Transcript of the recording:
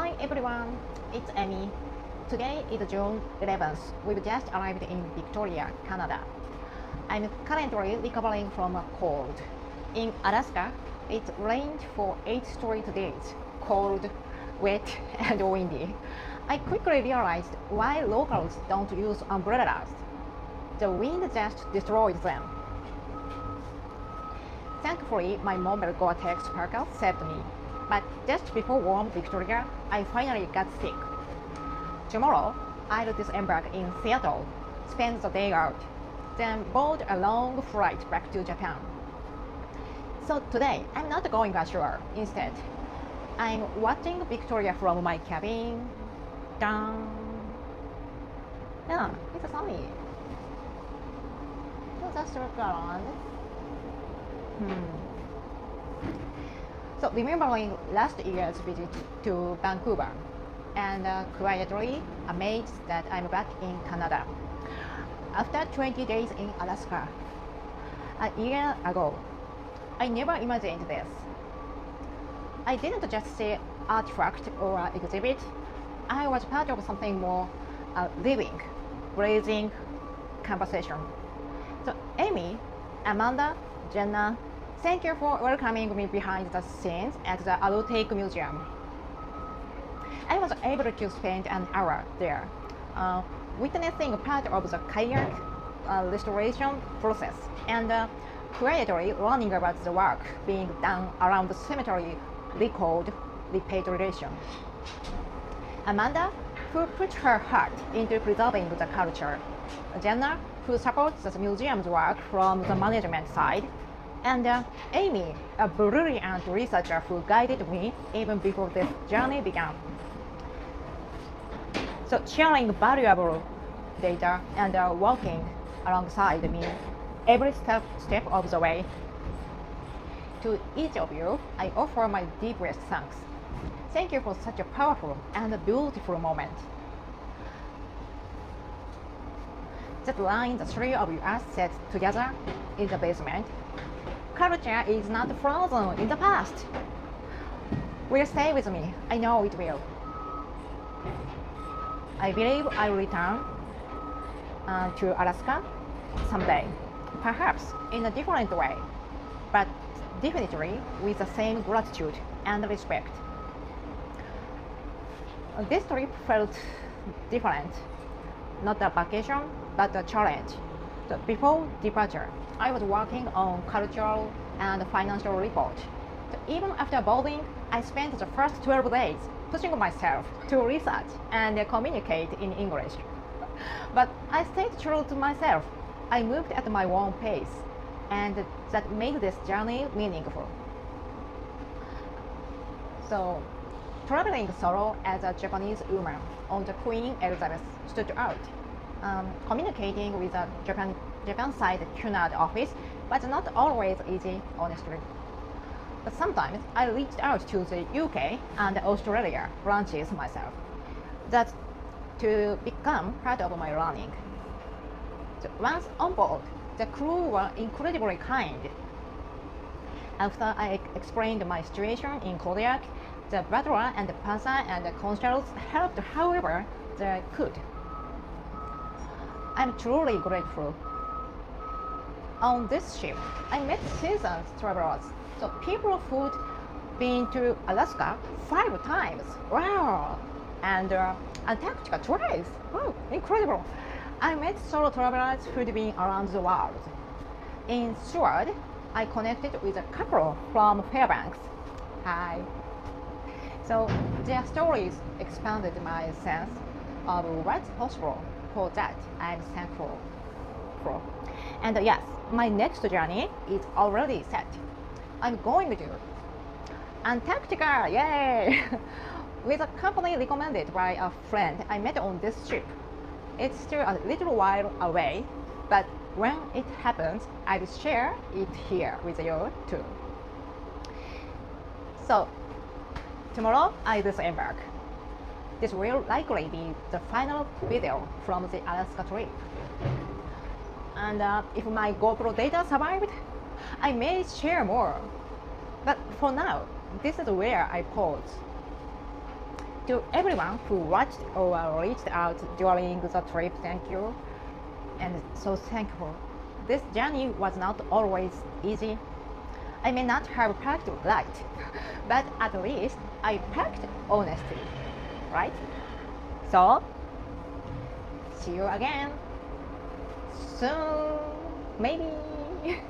Hi everyone, it's Amy. Today is June 11th. We've just arrived in Victoria, Canada. I'm currently recovering from a cold. In Alaska, it rained for 8 straight days. Cold, wet, and windy. I quickly realized why locals don't use umbrellas. The wind just destroyed them. Thankfully, my mobile Gore-Tex parka saved me. But just before warm Victoria, I finally got sick. Tomorrow, I'll disembark in Seattle, spend the day out, then board a long flight back to Japan. So today, I'm not going ashore. Instead, I'm watching Victoria from my cabin. Dun. Yeah, it's sunny. So just look around. So remembering last year's visit to Vancouver, and quietly amazed that I'm back in Canada. After 20 days in Alaska, a year ago, I never imagined this. I didn't just see artifact or exhibit. I was part of something more living, breathing conversation. So Amy, Amanda, Jenna, thank you for welcoming me behind the scenes at the Alutake Museum. I was able to spend an hour there, witnessing part of the kayak restoration process and quietly learning about the work being done around the cemetery called repatriation. Amanda, who put her heart into preserving the culture. Jenna, who supports the museum's work from the management side. And Amy, a brilliant researcher who guided me even before this journey began. So sharing valuable data and working alongside me every step of the way. To each of you, I offer my deepest thanks. Thank you for such a powerful and beautiful moment. That line the three of us sat together in the basement. Culture is not frozen in the past. Will stay with me. I know it will. I believe I'll return to Alaska someday, perhaps in a different way, but definitely with the same gratitude and respect. This trip felt different, not a vacation, but a challenge. So before departure, I was working on cultural and financial report. So even after boarding, I spent the first 12 days pushing myself to research and communicate in English. But I stayed true to myself. I moved at my own pace, and that made this journey meaningful. So, traveling solo as a Japanese woman on the Queen Elizabeth stood out. Communicating with the Japan side Cunard office was not always easy, honestly. But sometimes I reached out to the UK and Australia branches myself. That's to become part of my learning. So once on board, the crew were incredibly kind. After I explained my situation in Kodiak, the butler and the panther and the consuls helped however they could. I'm truly grateful. On this ship, I met seasoned travelers, so people who'd been to Alaska 5 times. Wow! And Antarctica twice. Wow, incredible! I met solo travelers who'd been around the world. In Seward, I connected with a couple from Fairbanks. Hi. So their stories expanded my sense of what's possible. For that, I'm thankful for. And yes, my next journey is already set. I'm going to Antarctica, yay! With a company recommended by a friend I met on this trip. It's still a little while away, but when it happens, I'll share it here with you too. So, tomorrow I disembark. This will likely be the final video from the Alaska trip. And if my GoPro data survived, I may share more. But for now, this is where I pause. To everyone who watched or reached out during the trip, thank you. And so thankful. This journey was not always easy. I may not have packed light, but at least I packed honesty, right? So, see you again soon, maybe.